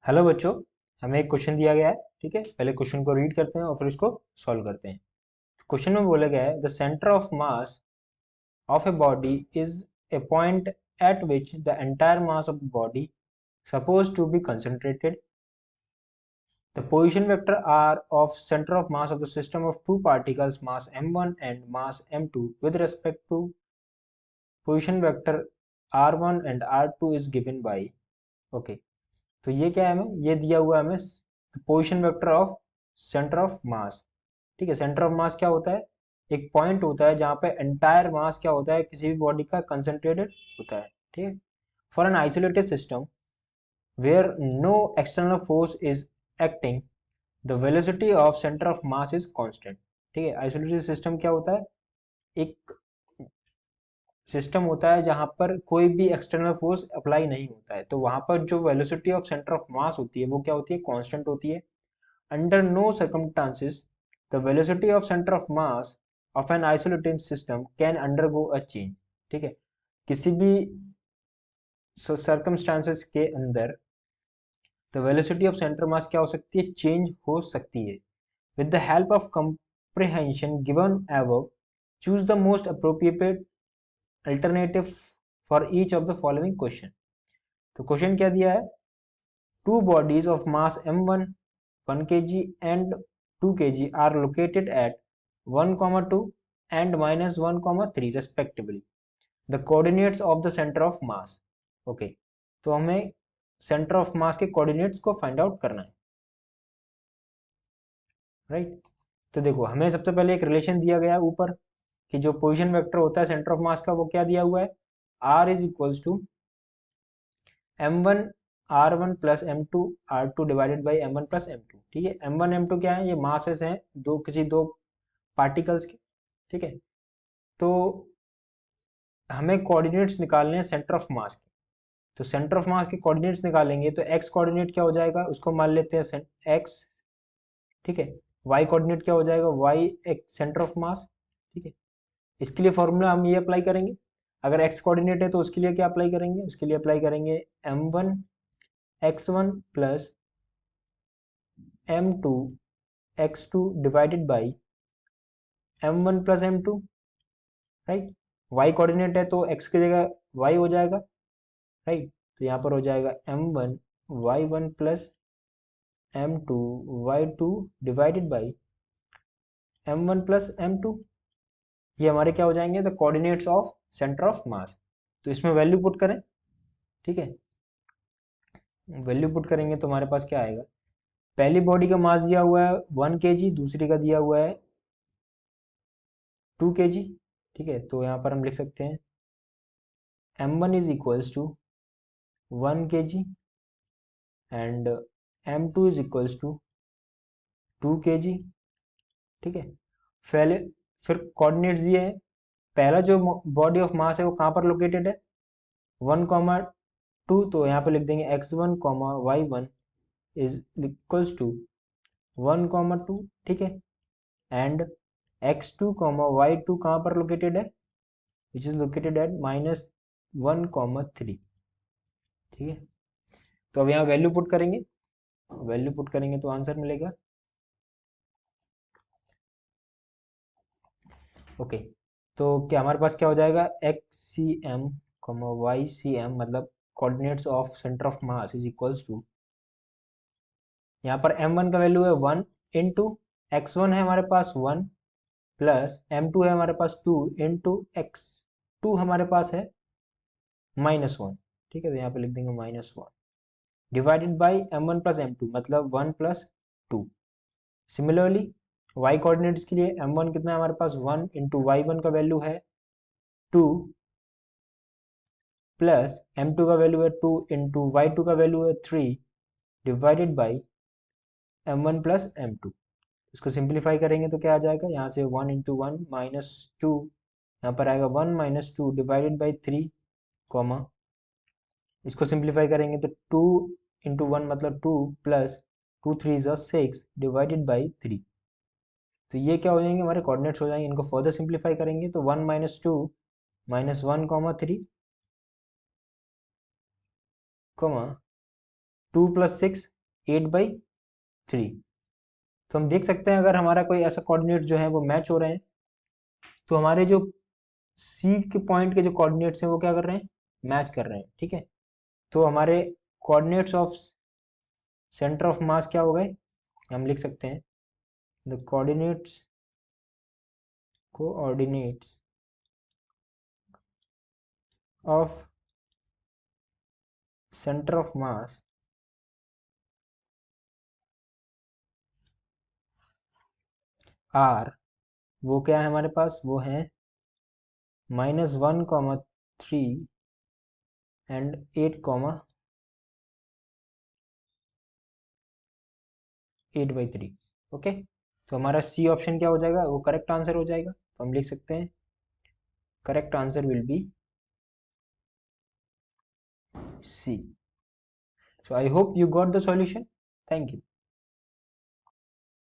Hello बच्चों। हमें एक क्वेश्चन दिया गया है। ठीक है, पहले क्वेश्चन को रीड करते हैं और फिर उसको सॉल्व करते हैं। क्वेश्चन में बोला गया है the centre of mass of a body is a point at which the entire mass of the body suppose to be concentrated. The position vector r of center of mass of the system of two particles mass m1 and mass m2 with respect to position vector r1 and r2 is given by okay। तो ये क्या है, हमें ये दिया हुआ है, हमें position vector of centre of मास। ठीक है, सेंटर ऑफ मास क्या होता है? एक पॉइंट होता है जहाँ पे एंटायर मास क्या होता है, किसी भी बॉडी का कंसंट्रेटेड होता है। ठीक है, for an isolated system where no external force is acting the velocity of centre of mass is constant. ठीक है, आइसोलेटेड सिस्टम क्या होता है? एक सिस्टम होता है जहां पर कोई भी एक्सटर्नल फोर्स अप्लाई नहीं होता है, तो वहां पर जो velocity of centre of mass होती है वो क्या होती है? कांस्टेंट होती है। Under no circumstances the velocity of centre of mass of an isolated system can undergo a change. ठीक है, किसी भी सर्कमस्टांसेस के अंदर the velocity of centre mass क्या हो सकती है? चेंज हो सकती है। With the help of comprehension given above, choose the most appropriate alternative for each of the following question। तो क्वेश्चन क्या दिया है? Two bodies of mass m1 1 kg and 2 kg are located at 1, 2 and -1, 3 respectively। The coordinates of the center of mass। Okay, तो हमें centre of मास के coordinates को find out करना है, राइट। तो देखो, हमें सबसे पहले एक रिलेशन दिया गया है ऊपर कि जो पोजीशन वेक्टर होता है सेंटर ऑफ मास का वो क्या दिया हुआ है? r is equals to m1 r1 plus m2 r2 divided by m1 plus m2। ठीक है, m1 m2 क्या है? ये मासेस हैं दो, किसी दो पार्टिकल्स के। ठीक है, तो हमें कोऑर्डिनेट्स निकालने हैं सेंटर ऑफ मास के। तो सेंटर ऑफ मास के कोऑर्डिनेट्स निकालेंगे तो x कोऑर्डिनेट क्या हो जाएगा, उसको मान लेते हैं x। ठीक है, y कोऑर्डिनेट क्या हो जाएगा? y एक सेंटर ऑफ मास। ठीक है, इसके लिए फॉर्मूला हम ये अप्लाई करेंगे। अगर x कोऑर्डिनेट है तो उसके लिए क्या अप्लाई करेंगे? उसके लिए अप्लाई करेंगे m1 x1 plus m2 x2 divided by m1 plus m2, right. y coordinate है तो x की जगह y हो जाएगा, राइट। तो यहाँ पर हो जाएगा m1 y1 plus m2 y2 divided by m1 plus m2। ये हमारे क्या हो जाएंगे? The coordinates of centre of मास। तो इसमें वैल्यू पुट करें। ठीक है, वैल्यू पुट करेंगे तो हमारे पास क्या आएगा? पहली बॉडी का मास दिया हुआ है 1 kg, दूसरी का दिया हुआ है 2 kg। ठीक है, तो यहाँ पर हम लिख सकते हैं m1 is equals to 1 kg and m2 is equals to 2 kg। ठीक है, पहले फिर कोऑर्डिनेट्स दिए हैं। पहला जो बॉडी ऑफ मास है वो कहाँ पर लोकेटेड है? 1, 2, तो यहाँ पर लिख देंगे x1, y1 is equals to 1, 2। ठीक है, एंड x2, y2 कहाँ पर लोकेटेड है? Which is located at -1, 3। ठीक है, तो अब यहाँ वैल्यू पुट करेंगे। वैल्यू पुट करेंगे तो आंसर मिलेगा ओके। तो क्या हमारे पास क्या हो जाएगा? X c m y c m मतलब coordinates of centre of mass is equals to, यहाँ पर m1 का वैल्यू है 1 इंटू x1 है हमारे पास 1 प्लस m2 है हमारे पास 2 इंटू x2 हमारे पास है -1। ठीक है, तो यहाँ पे लिख देंगे -1 divided by m1 plus m2 मतलब 1 प्लस 2। सिमिलरली y कोऑर्डिनेट्स के लिए m1 कितना है हमारे पास? 1 इंटू y1 का वैल्यू है 2 प्लस m2 का वैल्यू है 2 इंटू y2 का वैल्यू है 3 divided by m1 plus m2। इसको सिंप्लीफाई करेंगे तो क्या आ जाएगा? यहाँ से 1 इंटू 1 -2, यहाँ पर आएगा 1 -2 डिवाइडेड बाई 3 कॉमा, इसको सिंप्लीफाई करेंगे तो 2 इंटू 1 मतलब 2 प्लस 2 3 ज़ा 6 डिवाइडेड बाई 3। तो ये क्या हो जाएंगे? हमारे कोऑर्डिनेट्स हो जाएंगे। इनको फर्दर सिंप्लीफाई करेंगे तो 1 -2 -1 3 2 प्लस 6 8/3। तो हम देख सकते हैं अगर हमारा कोई ऐसा कोऑर्डिनेट जो है वो मैच हो रहे हैं तो हमारे जो सी के पॉइंट के जो कोऑर्डिनेट्स हैं वो क्या कर रहे हैं, मैच कर रहे हैं। ठीक है, तो हमारे coordinates of centre of mass क्या हो गए, हम लिख सकते हैं the coordinates of centre of mass are, वो क्या है हमारे पास, वो है -1, 3 एंड 8/3। ओके, तो हमारा सी ऑप्शन क्या हो जाएगा, वो करेक्ट आंसर हो जाएगा। तो हम लिख सकते हैं correct answer will be C. So I hope you got the solution. Thank you.